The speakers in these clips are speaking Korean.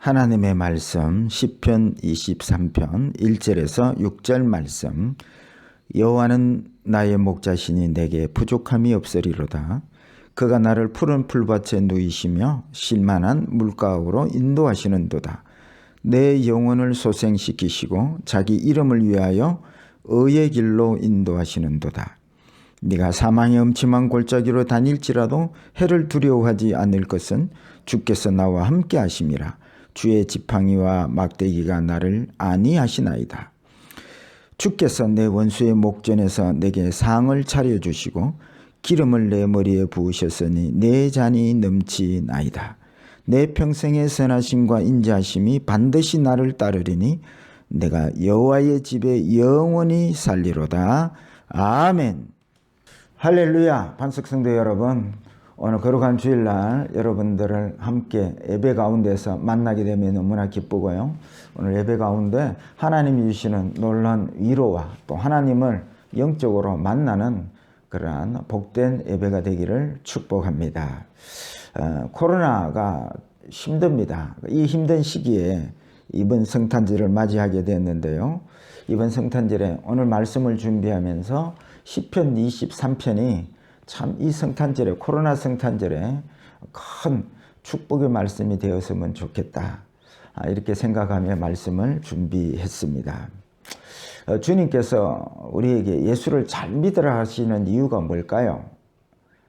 하나님의 말씀 시편 23편 1절에서 6절 말씀. 여호와는 나의 목자시니 내게 부족함이 없으리로다. 그가 나를 푸른 풀밭에 누이시며 실만한 물가으로 인도하시는도다. 내 영혼을 소생시키시고 자기 이름을 위하여 의의 길로 인도하시는도다. 네가 사망의 음침한 골짜기로 다닐지라도 해를 두려워하지 않을 것은 주께서 나와 함께 하심이라. 주의 지팡이와 막대기가 나를 안위하시나이다. 주께서 내 원수의 목전에서 내게 상을 차려주시고 기름을 내 머리에 부으셨으니 내 잔이 넘치나이다. 내 평생의 선하심과 인자하심이 반드시 나를 따르리니 내가 여호와의 집에 영원히 살리로다. 아멘. 할렐루야. 반석성도 여러분, 오늘 거룩한 주일날 여러분들을 함께 예배 가운데서 만나게 되면 너무나 기쁘고요. 오늘 예배 가운데 하나님이 주시는 놀라운 위로와 또 하나님을 영적으로 만나는 그러한 복된 예배가 되기를 축복합니다. 코로나가 힘듭니다. 이 힘든 시기에 이번 성탄절을 맞이하게 됐는데요. 이번 성탄절에 오늘 말씀을 준비하면서 시편 23편이 참 이 성탄절에, 코로나 성탄절에 큰 축복의 말씀이 되었으면 좋겠다, 이렇게 생각하며 말씀을 준비했습니다. 주님께서 우리에게 예수를 잘 믿으라 하시는 이유가 뭘까요?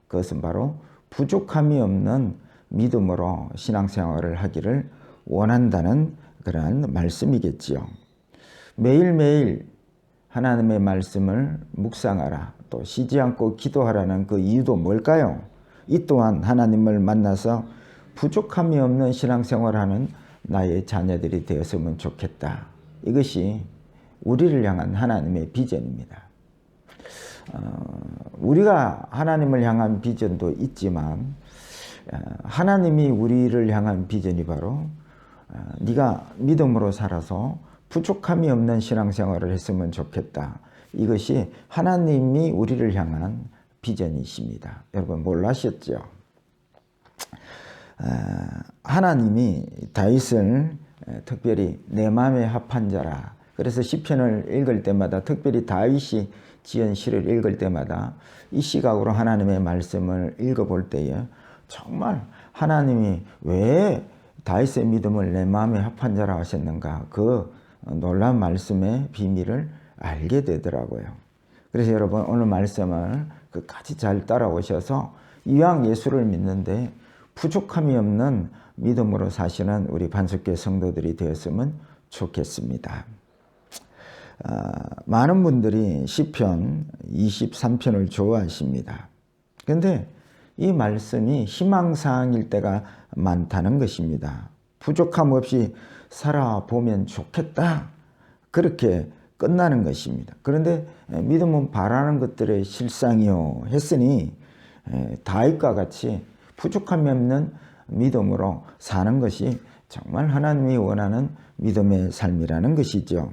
그것은 바로 부족함이 없는 믿음으로 신앙생활을 하기를 원한다는 그러한 말씀이겠지요. 매일매일 하나님의 말씀을 묵상하라, 또 쉬지 않고 기도하라는 그 이유도 뭘까요? 이 또한 하나님을 만나서 부족함이 없는 신앙생활하는 나의 자녀들이 되었으면 좋겠다. 이것이 우리를 향한 하나님의 비전입니다. 우리가 하나님을 향한 비전도 있지만 하나님이 우리를 향한 비전이 바로 네가 믿음으로 살아서 부족함이 없는 신앙생활을 했으면 좋겠다. 이것이 하나님이 우리를 향한 비전이십니다. 여러분 몰라셨죠? 하나님이 다윗을 특별히 내 마음에 합한 자라. 그래서 시편을 읽을 때마다, 특별히 다윗이 지은 시를 읽을 때마다 이 시각으로 하나님의 말씀을 읽어볼 때에 정말 하나님이 왜 다윗의 믿음을 내 마음에 합한 자라 하셨는가, 그 놀라운 말씀의 비밀을 알게 되더라고요. 그래서 여러분 오늘 말씀을 끝까지 잘 따라오셔서 이왕 예수를 믿는데 부족함이 없는 믿음으로 사시는 우리 반석교회 성도들이 되었으면 좋겠습니다. 많은 분들이 시편 23편을 좋아하십니다. 그런데 이 말씀이 희망사항일 때가 많다는 것입니다. 부족함 없이 살아보면 좋겠다, 그렇게 끝나는 것입니다. 그런데 믿음은 바라는 것들의 실상이요 했으니 다윗과 같이 부족함이 없는 믿음으로 사는 것이 정말 하나님이 원하는 믿음의 삶이라는 것이죠.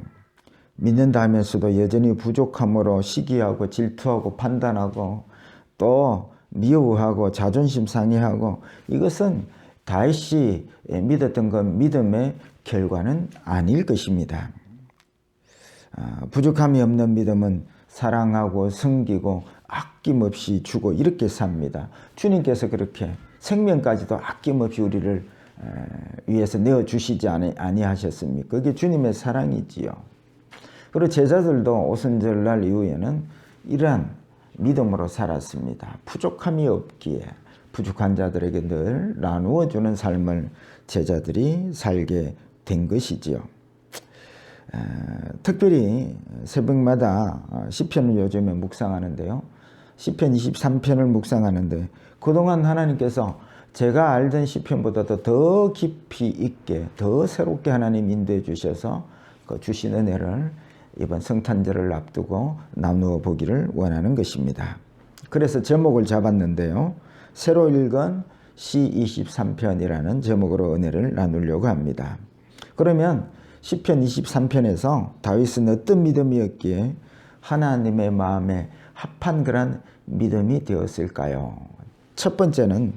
믿는다 하면서도 여전히 부족함으로 시기하고 질투하고 판단하고 또 미워하고 자존심 상해하고, 이것은 다윗이 믿었던 그 믿음의 결과는 아닐 것입니다. 부족함이 없는 믿음은 사랑하고 섬기고 아낌없이 주고 이렇게 삽니다. 주님께서 그렇게 생명까지도 아낌없이 우리를 위해서 내어주시지 아니하셨습니까? 그게 주님의 사랑이지요. 그리고 제자들도 오순절날 이후에는 이러한 믿음으로 살았습니다. 부족함이 없기에 부족한 자들에게 늘 나누어주는 삶을 제자들이 살게 된 것이지요. 특별히 새벽마다 시편을 요즘에 묵상하는데요. 시편 23편을 묵상하는데 그동안 하나님께서 제가 알던 시편보다도 더 깊이 있게, 더 새롭게 하나님 인도해 주셔서 그 주신 은혜를 이번 성탄절을 앞두고 나누어 보기를 원하는 것입니다. 그래서 제목을 잡았는데요. 새로 읽은 시 23편이라는 제목으로 은혜를 나누려고 합니다. 그러면 시편 23편에서 다윗은 어떤 믿음이었기에 하나님의 마음에 합한 그런 믿음이 되었을까요? 첫 번째는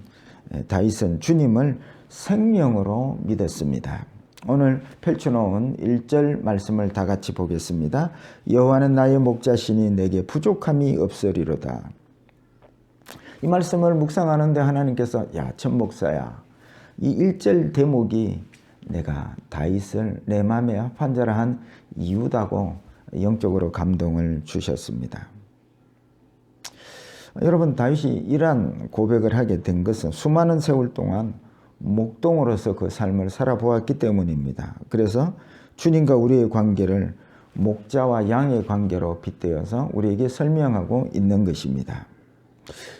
다윗은 주님을 생명으로 믿었습니다. 오늘 펼쳐놓은 1절 말씀을 다 같이 보겠습니다. 여호와는 나의 목자시니 내게 부족함이 없으리로다. 이 말씀을 묵상하는데 하나님께서 야, 천 목사야, 이 1절 대목이 내가 다윗을 내 마음에 합한 자라 한 이유다고 영적으로 감동을 주셨습니다. 여러분, 다윗이 이러한 고백을 하게 된 것은 수많은 세월 동안 목동으로서 그 삶을 살아보았기 때문입니다. 그래서 주님과 우리의 관계를 목자와 양의 관계로 빗대어서 우리에게 설명하고 있는 것입니다.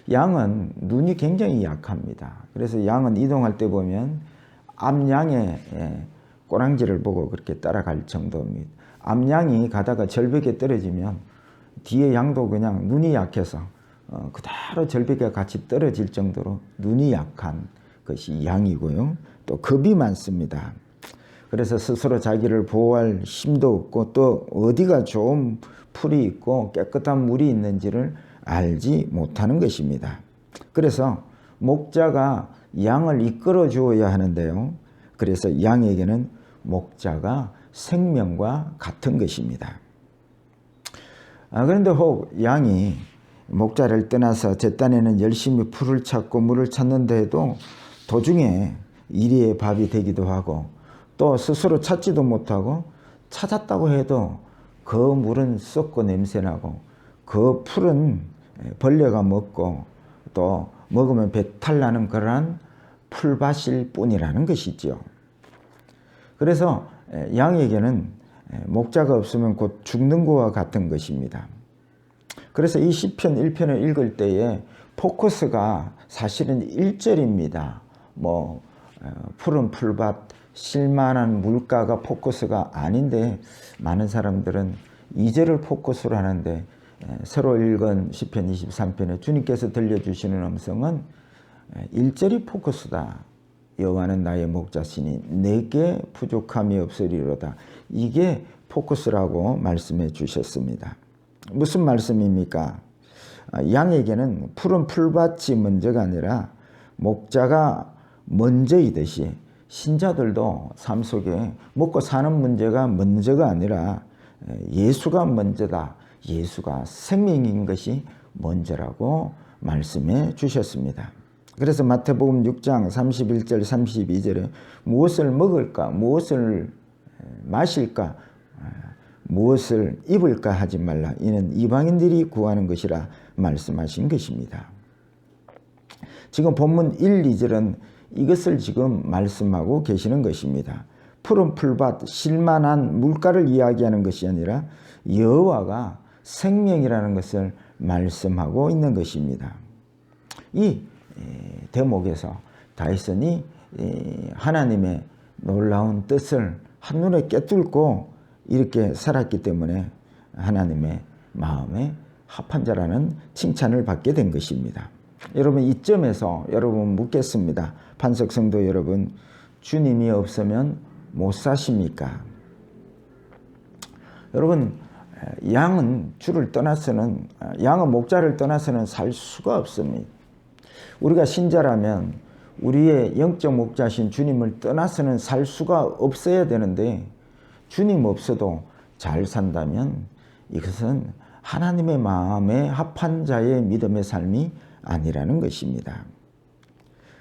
양은 눈이 굉장히 약합니다. 그래서 양은 이동할 때 보면 앞양의 꼬랑지를 보고 그렇게 따라갈 정도입니다. 앞양이 가다가 절벽에 떨어지면 뒤에 양도 그냥 눈이 약해서 그대로 절벽에 같이 떨어질 정도로 눈이 약한 것이 양이고요. 또 겁이 많습니다. 그래서 스스로 자기를 보호할 힘도 없고 또 어디가 좋은 풀이 있고 깨끗한 물이 있는지를 알지 못하는 것입니다. 그래서 목자가 양을 이끌어 주어야 하는데요. 그래서 양에게는 목자가 생명과 같은 것입니다. 그런데 혹 양이 목자를 떠나서 잿단에는 열심히 풀을 찾고 물을 찾는다 해도 도중에 이리의 밥이 되기도 하고 또 스스로 찾지도 못하고 찾았다고 해도 그 물은 썩고 냄새나고 그 풀은 벌레가 먹고 또 먹으면 배탈 나는 그러한 풀밭일 뿐이라는 것이죠. 그래서 양에게는 목자가 없으면 곧 죽는 것과 같은 것입니다. 그래서 이 시편 1편을 읽을 때에 포커스가 사실은 1절입니다. 푸른 풀밭, 쉴만한 물가가 포커스가 아닌데 많은 사람들은 2절을 포커스로 하는데 새로 읽은 시편 23편에 주님께서 들려주시는 음성은 1절이 포커스다. 여호와는 나의 목자시니 내게 부족함이 없으리로다. 이게 포커스라고 말씀해 주셨습니다. 무슨 말씀입니까? 양에게는 푸른 풀밭이 먼저가 아니라 목자가 먼저이듯이 신자들도 삶 속에 먹고 사는 문제가 먼저가 아니라 예수가 먼저다. 예수가 생명인 것이 먼저라고 말씀해 주셨습니다. 그래서 마태복음 6장 31절 32절에 무엇을 먹을까, 무엇을 마실까, 무엇을 입을까 하지 말라. 이는 이방인들이 구하는 것이라 말씀하신 것입니다. 지금 본문 1, 2절은 이것을 지금 말씀하고 계시는 것입니다. 푸른 풀밭, 쉴만한 물가를 이야기하는 것이 아니라 여호와가 생명이라는 것을 말씀하고 있는 것입니다. 이 대목에서 다윗은 하나님의 놀라운 뜻을 한눈에 꿰뚫고 이렇게 살았기 때문에 하나님의 마음에 합한 자라는 칭찬을 받게 된 것입니다. 여러분, 이점에서 여러분 묻겠습니다. 판석 성도 여러분, 주님이 없으면 못 사십니까? 여러분, 양은 양은 목자를 떠나서는 살 수가 없습니다. 우리가 신자라면 우리의 영적 목자신 주님을 떠나서는 살 수가 없어야 되는데 주님 없어도 잘 산다면 이것은 하나님의 마음에 합한 자의 믿음의 삶이 아니라는 것입니다.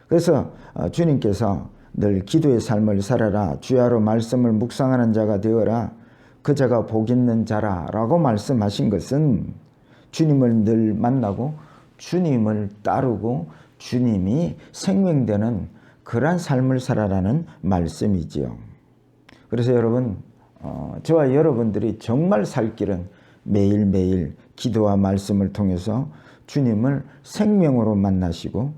그래서 주님께서 늘 기도의 삶을 살아라, 주야로 말씀을 묵상하는 자가 되어라, 그 자가 복 있는 자라 라고 말씀하신 것은 주님을 늘 만나고 주님을 따르고 주님이 생명되는 그러한 삶을 살아라는 말씀이지요. 그래서 여러분, 저와 여러분들이 정말 살 길은 매일매일 기도와 말씀을 통해서 주님을 생명으로 만나시고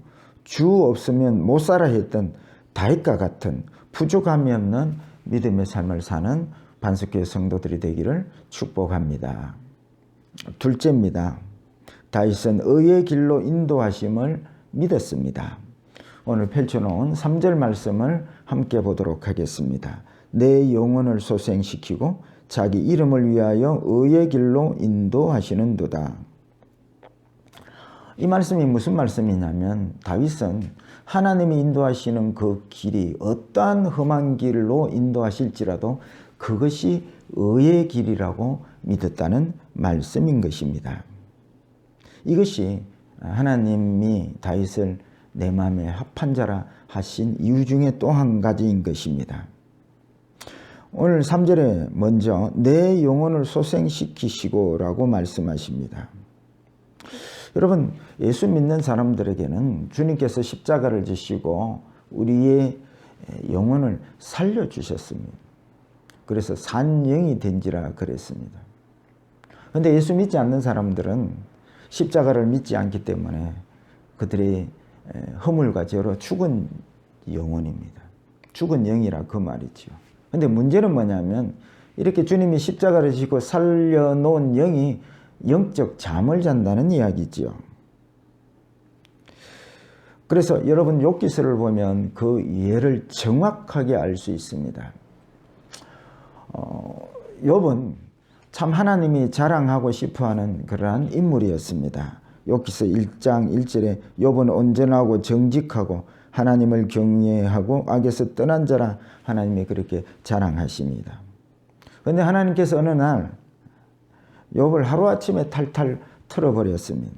주 없으면 못 살아 했던 다윗과 같은 부족함이 없는 믿음의 삶을 사는 반석교회 성도들이 되기를 축복합니다. 둘째입니다. 다윗은 의의 길로 인도하심을 믿었습니다. 오늘 펼쳐놓은 3절 말씀을 함께 보도록 하겠습니다. 내 영혼을 소생시키고 자기 이름을 위하여 의의 길로 인도하시는도다. 이 말씀이 무슨 말씀이냐면 다윗은 하나님이 인도하시는 그 길이 어떠한 험한 길로 인도하실지라도 그것이 의의 길이라고 믿었다는 말씀인 것입니다. 이것이 하나님이 다윗을 내 마음에 합한 자라 하신 이유 중에 또 한 가지인 것입니다. 오늘 3절에 먼저 내 영혼을 소생시키시고 라고 말씀하십니다. 여러분, 예수 믿는 사람들에게는 주님께서 십자가를 지시고 우리의 영혼을 살려주셨습니다. 그래서 산영이 된지라 그랬습니다. 그런데 예수 믿지 않는 사람들은 십자가를 믿지 않기 때문에 그들의 허물과 죄로 죽은 영혼입니다. 죽은 영이라 그 말이죠. 그런데 문제는 뭐냐면 이렇게 주님이 십자가를 지고 살려놓은 영이 영적 잠을 잔다는 이야기지요. 그래서 여러분 욥기서를 보면 그 예를 정확하게 알 수 있습니다. 욥은 참 하나님이 자랑하고 싶어하는 그러한 인물이었습니다. 욥기서 1장 1절에 욥은 온전하고 정직하고 하나님을 경외하고 악에서 떠난 자라 하나님이 그렇게 자랑하십니다. 그런데 하나님께서 어느 날 욥을 하루아침에 탈탈 털어버렸습니다.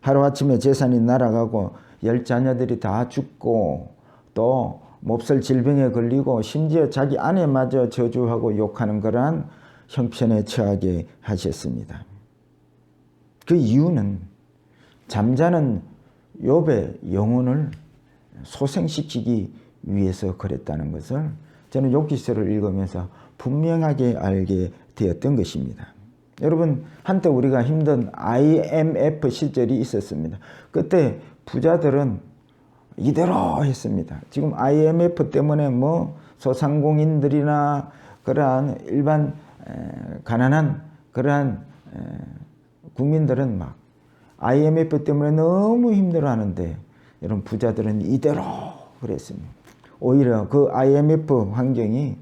하루아침에 재산이 날아가고 10자녀들이 다 죽고 또 몹쓸 질병에 걸리고 심지어 자기 아내마저 저주하고 욕하는 그러한 형편에 처하게 하셨습니다. 그 이유는 잠자는 욥의 영혼을 소생시키기 위해서 그랬다는 것을 저는 욥기서를 읽으면서 분명하게 알게 되었던 것입니다. 여러분, 한때 우리가 힘든 IMF 시절이 있었습니다. 그때 부자들은 이대로 했습니다. 지금 IMF 때문에 뭐 소상공인들이나 그러한 일반 가난한 그러한 국민들은 막 IMF 때문에 너무 힘들어하는데 여러분 부자들은 이대로 그랬습니다. 오히려 그 IMF 환경이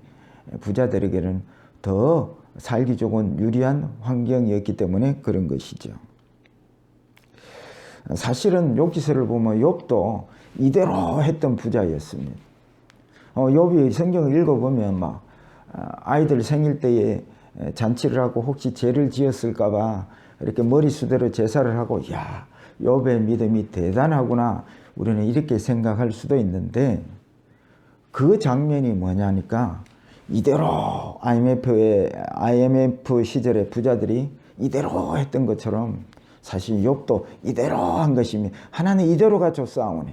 부자들에게는 더 살기 좋은 유리한 환경이었기 때문에 그런 것이죠. 사실은 욥기서를 보면 욥도 이대로 했던 부자였습니다. 욥이 성경을 읽어보면 막 아이들 생일 때에 잔치를 하고 혹시 죄를 지었을까 봐 이렇게 머리수대로 제사를 하고 야, 욥의 믿음이 대단하구나 우리는 이렇게 생각할 수도 있는데 그 장면이 뭐냐니까 이대로 IMF 시절의 부자들이 이대로 했던 것처럼 사실 욥도 이대로 한 것입니다. 하나님 이대로가 좋사오니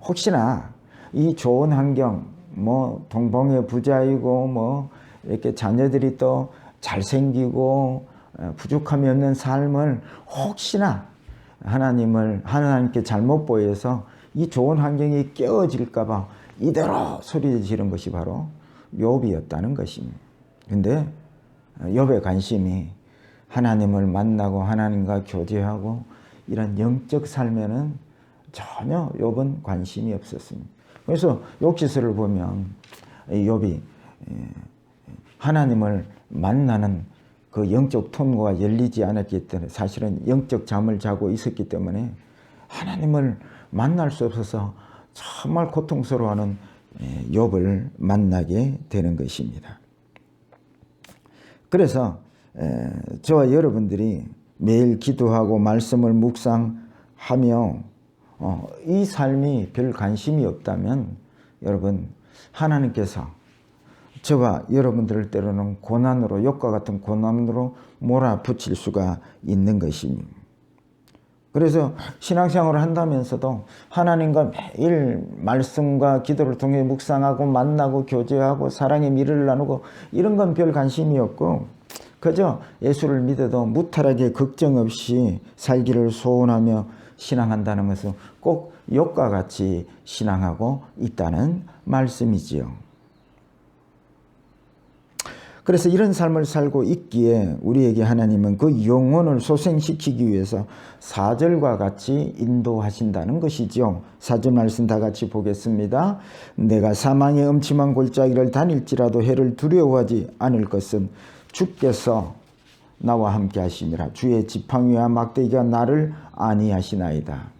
혹시나 이 좋은 환경 뭐 동봉의 부자이고 뭐 이렇게 자녀들이 또 잘생기고 부족함이 없는 삶을 혹시나 하나님께 잘못 보여서 이 좋은 환경이 깨어질까 봐 이대로 소리 지른 것이 바로 욥이었다는 것입니다. 근데 욥의 관심이 하나님을 만나고 하나님과 교제하고 이런 영적 삶에는 전혀 욥은 관심이 없었습니다. 그래서 욥기서를 보면 욥이 하나님을 만나는 그 영적 통로가 열리지 않았기 때문에 사실은 영적 잠을 자고 있었기 때문에 하나님을 만날 수 없어서 정말 고통스러워하는 욥을 만나게 되는 것입니다. 그래서 저와 여러분들이 매일 기도하고 말씀을 묵상하며 이 삶이 별 관심이 없다면 여러분 하나님께서 저와 여러분들을 때로는 고난으로 욥과 같은 고난으로 몰아붙일 수가 있는 것입니다. 그래서 신앙생활을 한다면서도 하나님과 매일 말씀과 기도를 통해 묵상하고 만나고 교제하고 사랑의 미래를 나누고 이런 건 별 관심이 없고 그저 예수를 믿어도 무탈하게 걱정 없이 살기를 소원하며 신앙한다는 것은 꼭 욥과 같이 신앙하고 있다는 말씀이지요. 그래서 이런 삶을 살고 있기에 우리에게 하나님은 그 영혼을 소생시키기 위해서 4절과 같이 인도하신다는 것이죠. 4절 말씀 다 같이 보겠습니다. 내가 사망의 음침한 골짜기를 다닐지라도 해를 두려워하지 않을 것은 주께서 나와 함께 하시니라. 주의 지팡이와 막대기가 나를 안위하시나이다.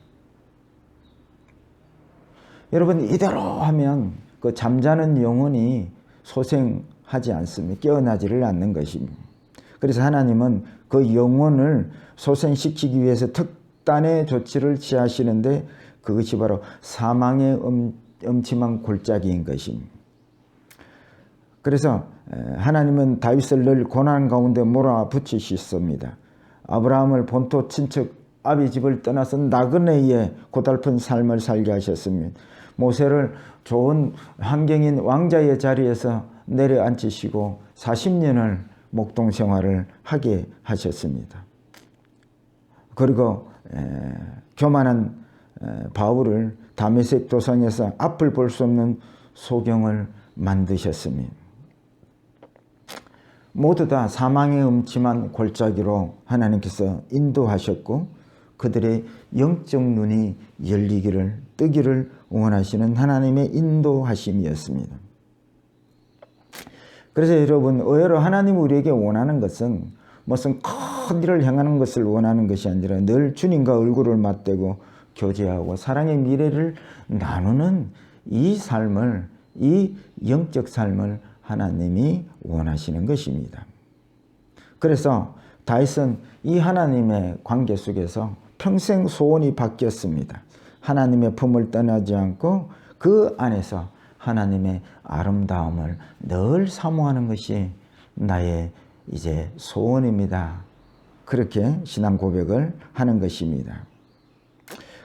여러분, 이대로 하면 그 잠자는 영혼이 소생하지 않습니다. 깨어나지를 않는 것입니다. 그래서 하나님은 그 영혼을 소생시키기 위해서 특단의 조치를 취하시는데 그것이 바로 사망의 음침한 골짜기인 것입니다. 그래서 하나님은 다윗을 늘 고난 가운데 몰아붙이셨습니다. 아브라함을 본토 친척 아비 집을 떠나서 나그네의 고달픈 삶을 살게 하셨습니다. 모세를 좋은 환경인 왕자의 자리에서 내려앉히시고 40년을 목동 생활을 하게 하셨습니다. 그리고 교만한 바울을 다메섹 도상에서 앞을 볼 수 없는 소경을 만드셨습니다. 모두 다 사망의 음침한 골짜기로 하나님께서 인도하셨고 그들의 영적 눈이 열리기를 뜨기를 원하시는 하나님의 인도하심이었습니다. 그래서 여러분, 의외로 하나님 우리에게 원하는 것은 무슨 큰 일을 행하는 것을 원하는 것이 아니라 늘 주님과 얼굴을 맞대고 교제하고 사랑의 미래를 나누는 이 삶을, 이 영적 삶을 하나님이 원하시는 것입니다. 그래서 다윗은 이 하나님의 관계 속에서 평생 소원이 바뀌었습니다. 하나님의 품을 떠나지 않고 그 안에서 하나님의 아름다움을 늘 사모하는 것이 나의 이제 소원입니다. 그렇게 신앙 고백을 하는 것입니다.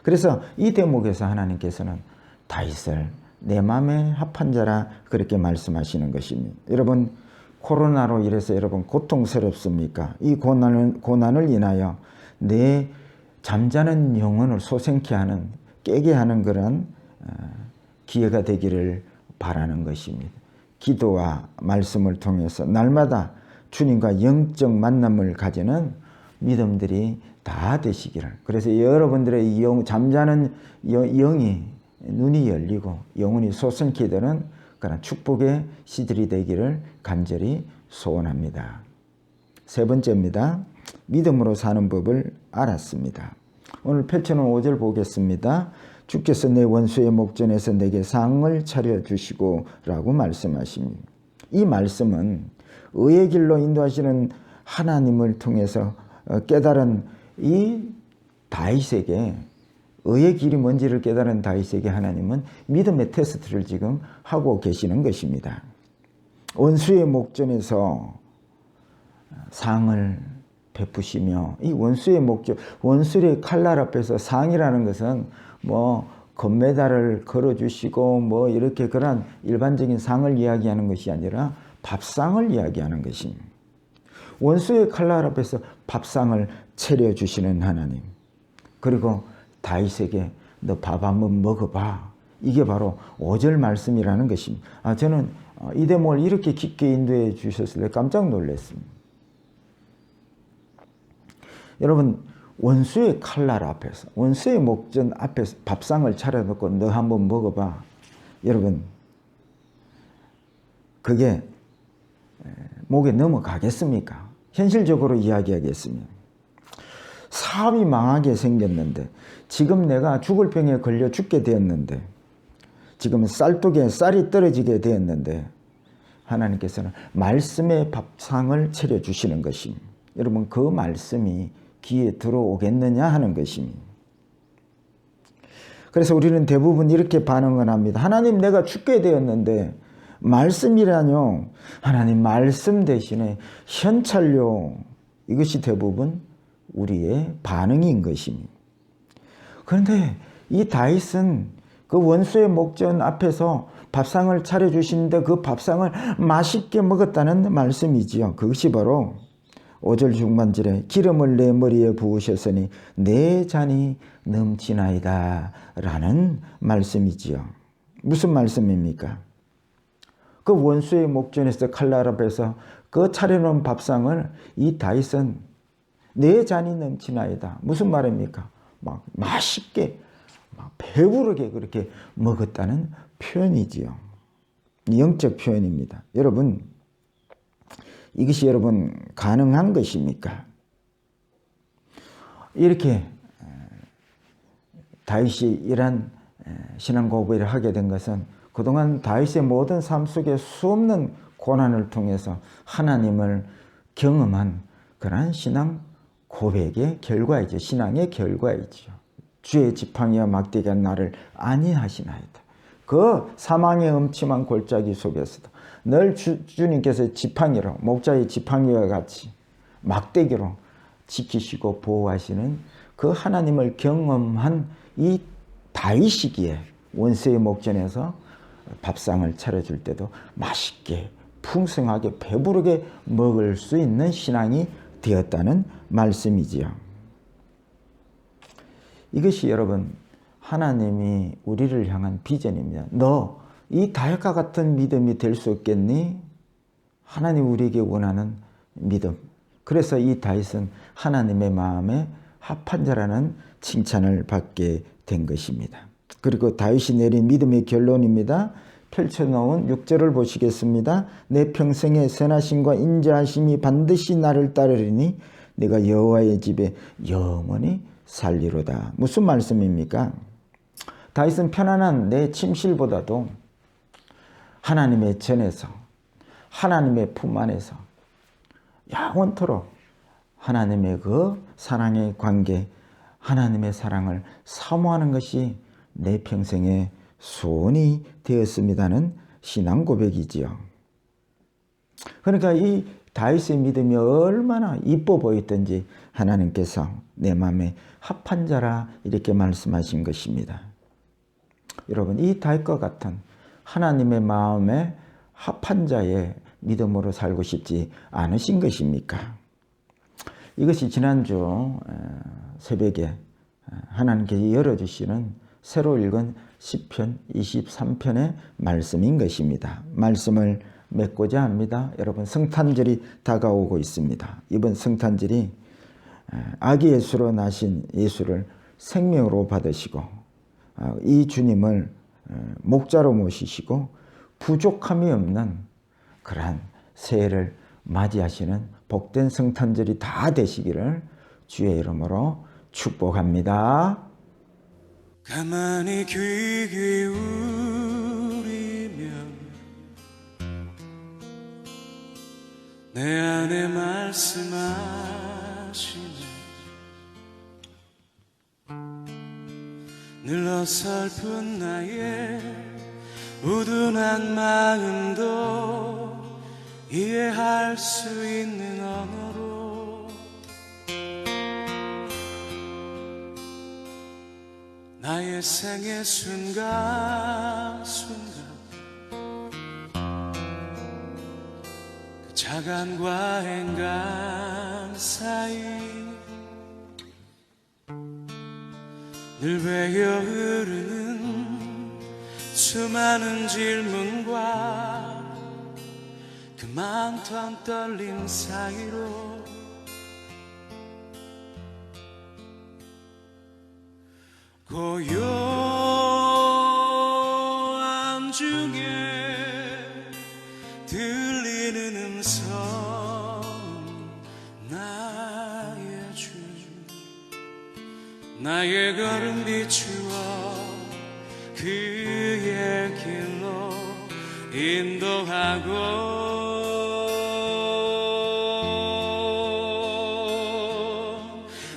그래서 이 대목에서 하나님께서는 다윗을 내 마음에 합한 자라 그렇게 말씀하시는 것입니다. 여러분, 코로나로 인해서 여러분 고통스럽습니까? 이 고난을 인하여 내 잠자는 영혼을 소생케 하는, 깨게 하는 그런 기회가 되기를 바라는 것입니다. 기도와 말씀을 통해서 날마다 주님과 영적 만남을 가지는 믿음들이 다 되시기를. 그래서 여러분들의 잠자는 영이 눈이 열리고 영혼이 소생케 되는 그런 축복의 시들이 되기를 간절히 소원합니다. 세 번째입니다. 믿음으로 사는 법을 알았습니다. 오늘 펼쳐놓은 5절 보겠습니다. 주께서 내 원수의 목전에서 내게 상을 차려주시고 라고 말씀하십니다. 이 말씀은 의의 길로 인도하시는 하나님을 통해서 깨달은 이 다윗에게, 의의 길이 뭔지를 깨달은 다윗에게 하나님은 믿음의 테스트를 지금 하고 계시는 것입니다. 원수의 목전에서 상을 베푸시며, 이 원수의 목전, 원수의 칼날 앞에서 상이라는 것은 뭐 금메달을 걸어주시고 뭐 이렇게 그런 일반적인 상을 이야기하는 것이 아니라 밥상을 이야기하는 것입니다. 원수의 칼날 앞에서 밥상을 차려주시는 하나님, 그리고 다윗에게 너 밥 한번 먹어봐. 이게 바로 5절 말씀이라는 것입니다. 저는 이 대목을 이렇게 깊게 인도해 주셨을 때 깜짝 놀랐습니다. 여러분, 원수의 칼날 앞에서, 원수의 목전 앞에서 밥상을 차려놓고 너 한번 먹어봐. 여러분, 그게 목에 넘어가겠습니까? 현실적으로 이야기하겠습니다. 사업이 망하게 생겼는데, 지금 내가 죽을 병에 걸려 죽게 되었는데, 지금 쌀독에 쌀이 떨어지게 되었는데, 하나님께서는 말씀의 밥상을 차려주시는 것입니다. 여러분, 그 말씀이 귀에 들어오겠느냐 하는 것입니다. 그래서 우리는 대부분 이렇게 반응을 합니다. 하나님, 내가 죽게 되었는데 말씀이라뇨. 하나님, 말씀 대신에 현찰료. 이것이 대부분 우리의 반응인 것입니다. 그런데 이 다윗은 그 원수의 목전 앞에서 밥상을 차려주시는데 그 밥상을 맛있게 먹었다는 말씀이지요. 그것이 바로 5절 중반절에 기름을 내 머리에 부으셨으니 내 잔이 넘치나이다 라는 말씀이지요. 무슨 말씀입니까? 그 원수의 목전에서 칼날 앞에서 그 차려놓은 밥상을 이 다윗은 내 잔이 넘치나이다. 무슨 말입니까? 막 맛있게, 막 배부르게 그렇게 먹었다는 표현이지요. 영적 표현입니다. 여러분, 이것이 여러분 가능한 것입니까? 이렇게 다윗이 이러한 신앙 고백을 하게 된 것은 그동안 다윗의 모든 삶 속에 수없는 고난을 통해서 하나님을 경험한 그러한 신앙 고백의 결과이죠. 신앙의 결과이죠. 주의 지팡이와 막대기가 나를 안위하시나이다. 그 사망의 음침한 골짜기 속에서도 늘 주님께서 지팡이로, 목자의 지팡이와 같이 막대기로 지키시고 보호하시는 그 하나님을 경험한 이 다윗이기에 원수의 목전에서 밥상을 차려줄 때도 맛있게 풍성하게 배부르게 먹을 수 있는 신앙이 되었다는 말씀이지요. 이것이 여러분 하나님이 우리를 향한 비전입니다. 너 이 다윗과 같은 믿음이 될 수 없겠니? 하나님 우리에게 원하는 믿음. 그래서 이 다윗은 하나님의 마음에 합한 자라는 칭찬을 받게 된 것입니다. 그리고 다윗이 내린 믿음의 결론입니다. 펼쳐놓은 6절을 보시겠습니다. 내 평생의 선하심과 인자하심이 반드시 나를 따르리니 내가 여호와의 집에 영원히 살리로다. 무슨 말씀입니까? 다윗은 편안한 내 침실보다도 하나님의 전에서 하나님의 품 안에서 영원토록 하나님의 그 사랑의 관계, 하나님의 사랑을 사모하는 것이 내 평생의 소원이 되었습니다는 신앙 고백이지요. 그러니까 이 다윗의 믿음이 얼마나 이뻐 보였던지 하나님께서 내 마음에 합한 자라 이렇게 말씀하신 것입니다. 여러분, 이 다윗과 같은 하나님의 마음에 합한 자의 믿음으로 살고 싶지 않으신 것입니까? 이것이 지난주 새벽에 하나님께서 열어주시는 새로 읽은 시편 23편의 말씀인 것입니다. 말씀을 맺고자 합니다. 여러분, 성탄절이 다가오고 있습니다. 이번 성탄절이 아기 예수로 나신 예수를 생명으로 받으시고 이 주님을 목자로 모시시고 부족함이 없는 그러한 새해를 맞이하시는 복된 성탄절이 다 되시기를 주의 이름으로 축복합니다. 가만히 귀 기울이면 내 안에 말씀하시네 늘 어설픈 나의 우둔한 마음도 이해할 수 있는 언어로 나의 생의 순간순간 그 자간과 행간 사이 늘 배어 흐르는 수많은 질문과 그 많던 떨림 사이로 고요함 중에 들리는 음성 나의 주 나의 걸음 비추어 그의 길로 인도하고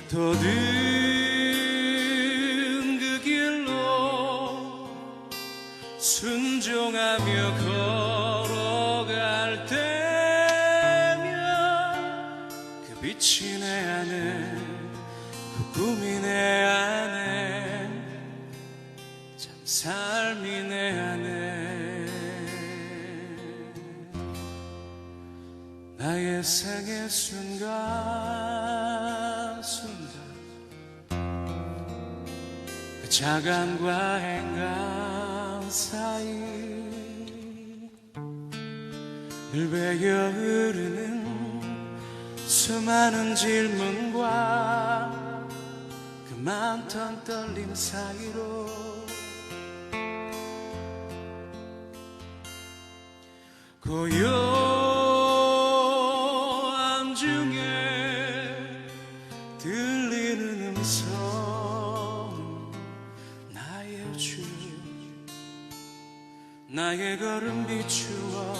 더딘 그 길로 순종하며 걸어갈 때면 그 빛이 내 안에 그 꿈이 내 안에 참 삶이 내 안에 나의 생의 순간순간 그 자간과 행간 사이 늘 배어 흐르는 수많은 질문과 그 많던 떨림 사이로 고요함 나의 걸음 비추어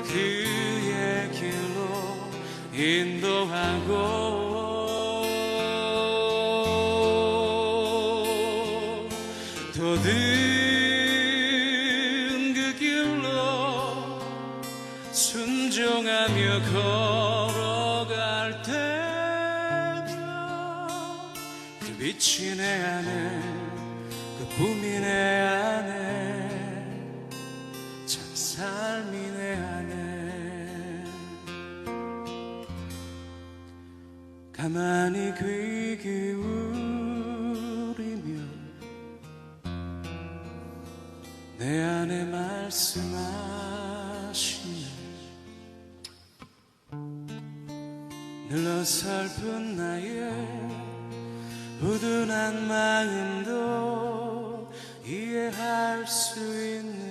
그의 길로 인도하고 더딘 그 길로 순종하며 걸어갈 때면 그 빛이 내 안에 그 꿈이 내 안에 참 삶이 내 안에 가만히 귀 기울이며 내 안에 말씀하시네 늘 어설픈 나의 우둔한 마음도 이해할 수 있는